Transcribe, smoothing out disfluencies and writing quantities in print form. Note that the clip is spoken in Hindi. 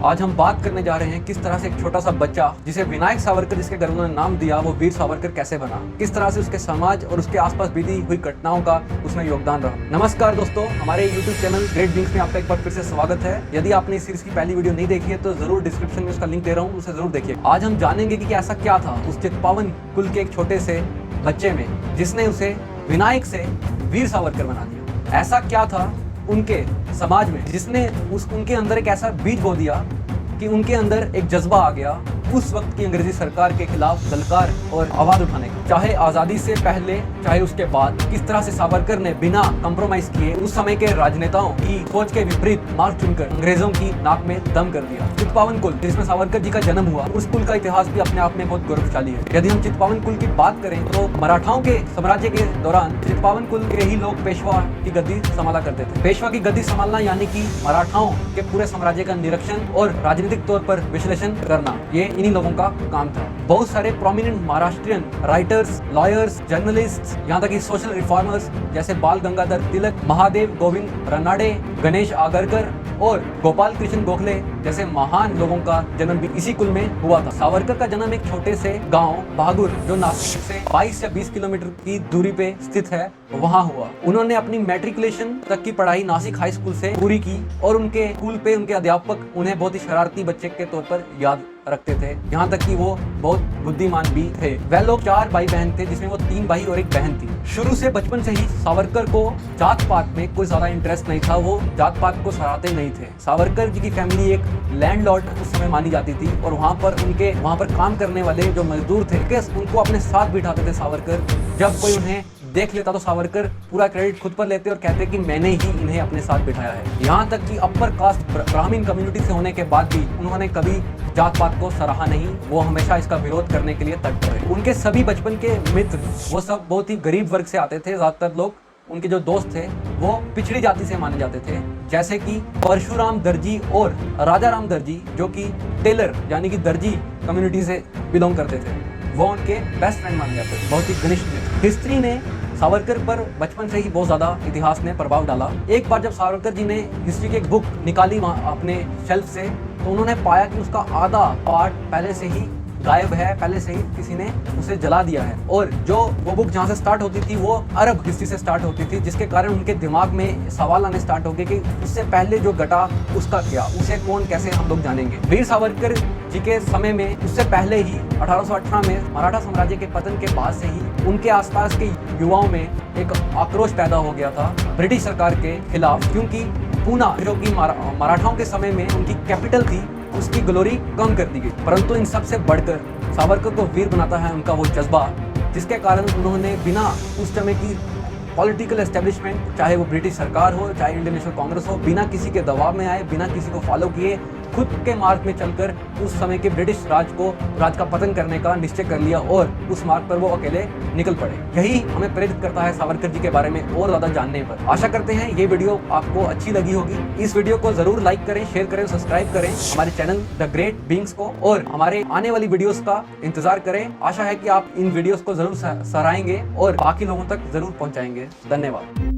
आज हम बात करने जा रहे हैं किस तरह से एक छोटा सा बच्चा जिसे विनायक सावरकर जिसके घर उन्होंने नाम दिया वो वीर सावरकर कैसे बना, किस तरह से उसके समाज और उसके आसपास बीती हुई घटनाओं का उसमें योगदान रहा। नमस्कार दोस्तों, हमारे YouTube चैनल ग्रेट बीइंग्स में आपका एक बार फिर से स्वागत है। यदि आपने इस सीरीज की पहली वीडियो नहीं देखी है तो जरूर डिस्क्रिप्शन में उसका लिंक दे रहा हूँ, उसे जरूर देखिए। आज हम जानेंगे कि ऐसा क्या था उस चितपावन कुल के एक छोटे से बच्चे में जिसने उसे विनायक से वीर सावरकर बना दिया। ऐसा क्या था उनके समाज में जिसने उनके अंदर एक ऐसा बीज बो दिया कि उनके अंदर एक जज्बा आ गया उस वक्त की अंग्रेजी सरकार के खिलाफ ललकार और आवाज उठाने का। चाहे आजादी से पहले चाहे उसके बाद, किस तरह से सावरकर ने बिना कंप्रोमाइज किए उस समय के राजनेताओं की सोच के विपरीत मार्ग चुनकर अंग्रेजों की नाक में दम कर दिया। चितपावन कुल जिसमें सावरकर जी का जन्म हुआ, उस कुल का इतिहास भी अपने आप में बहुत गौरवशाली है। यदि हम चितपावन कुल की बात करें तो मराठाओं के साम्राज्य के दौरान चितपावन कुल के ही लोग पेशवा की गद्दी संभाला करते थे। पेशवा की गद्दी संभालना यानी कि मराठाओं के पूरे साम्राज्य का निरीक्षण और राजनीतिक तौर पर विश्लेषण करना, ये इन्हीं लोगों का काम था। बहुत सारे prominent Maharashtrian writers, lawyers, journalist, यहाँ तक कि सोशल रिफॉर्मर्स जैसे बाल गंगाधर तिलक, महादेव गोविंद रानडे, गणेश आगरकर और गोपाल कृष्ण गोखले जैसे महान लोगों का जन्म भी इसी कुल में हुआ था। सावरकर का जन्म एक छोटे से गांव बहादुर जो नासिक से 22 या 20 किलोमीटर की दूरी पे स्थित है, वहां हुआ। उन्होंने अपनी मैट्रिकुलेशन तक की पढ़ाई नासिक हाई स्कूल से पूरी की और उनके स्कूल पे उनके अध्यापक उन्हें बहुत ही शरारती बच्चे के तौर पर याद रखते थे, यहाँ तक कि वो बहुत बुद्धिमान भी थे। वह लोग 4 भाई बहन थे जिसमें वो 3 भाई और 1 बहन थी। शुरू से बचपन से ही सावरकर को जात पात में कोई ज्यादा इंटरेस्ट नहीं था, वो जात पात को सराहते नहीं थे। सावरकर जी की फैमिली एक लैंडलॉर्ड उस समय मानी जाती थी और वहाँ पर काम करने वाले जो मजदूर थे उनको अपने साथ बिठाते थे सावरकर। जब कोई उन्हें देख लेता तो सावरकर पूरा क्रेडिट खुद पर लेते और कहते कि मैंने ही इन्हें अपने साथ बिठाया है। यहाँ तक कि अपर कास्ट ब्राह्मण कम्युनिटी से होने के बाद भी उन्होंने कभी जात पात को सराहा नहीं, वो हमेशा इसका विरोध करने के लिए तत्पर रहे। उनके सभी बचपन के मित्र वो सब बहुत ही गरीब वर्ग से आते थे। ज्यादातर लोग उनके जो दोस्त थे वो पिछड़ी जाति से माने जाते थे, जैसे कि परशुराम दर्जी और राजाराम दर्जी जो कि टेलर यानी कि दर्जी कम्युनिटी से बिलोंग करते थे। वो उनके बेस्ट फ्रेंड माने जाते थे, बहुत ही घनिष्ठ। हिस्ट्री ने सावरकर पर बचपन से ही बहुत ज्यादा इतिहास ने प्रभाव डाला। एक बार जब सावरकर जी ने हिस्ट्री की एक बुक निकाली अपने शेल्फ से तो उन्होंने पाया कि उसका आधा पार्ट पहले से ही गायब है, पहले से ही किसी ने उसे जला दिया है। और जो वो बुक जहाँ से स्टार्ट होती थी वो अरब हिस्ट्री से स्टार्ट होती थी, जिसके कारण उनके दिमाग में सवाल आने स्टार्ट हो गए कि उससे पहले जो घटा उसका क्या, उसे कौन कैसे हम लोग जानेंगे। वीर सावरकर जी के समय में उससे पहले ही 1818 में मराठा साम्राज्य के पतन के बाद से ही उनके आसपास के युवाओं में एक आक्रोश पैदा हो गया था ब्रिटिश सरकार के खिलाफ, क्योंकि पूना जो कि मराठाओं के समय में उनकी कैपिटल थी उसकी ग्लोरी कम कर दी गई। परंतु इन सबसे बढ़कर सावरकर को वीर बनाता है उनका वो जज्बा, जिसके कारण उन्होंने बिना उस समय की पॉलिटिकल एस्टेब्लिशमेंट, चाहे वो ब्रिटिश सरकार हो चाहे इंडियन नेशनल कांग्रेस हो, बिना किसी के दबाव में आए, बिना किसी को फॉलो किए, खुद के मार्ग में चलकर उस समय के ब्रिटिश राज का पतन करने का निश्चय कर लिया और उस मार्ग पर वो अकेले निकल पड़े। यही हमें प्रेरित करता है सावरकर जी के बारे में और ज्यादा जानने पर। आशा करते हैं ये वीडियो आपको अच्छी लगी होगी। इस वीडियो को जरूर लाइक करें, शेयर करें, सब्सक्राइब करें हमारे चैनल द ग्रेट बीइंग्स को और हमारे आने वाली वीडियोस का इंतजार करें। आशा है कि आप इन वीडियोस को जरूर सराहेंगे और बाकी लोगों तक जरूर पहुंचाएंगे। धन्यवाद।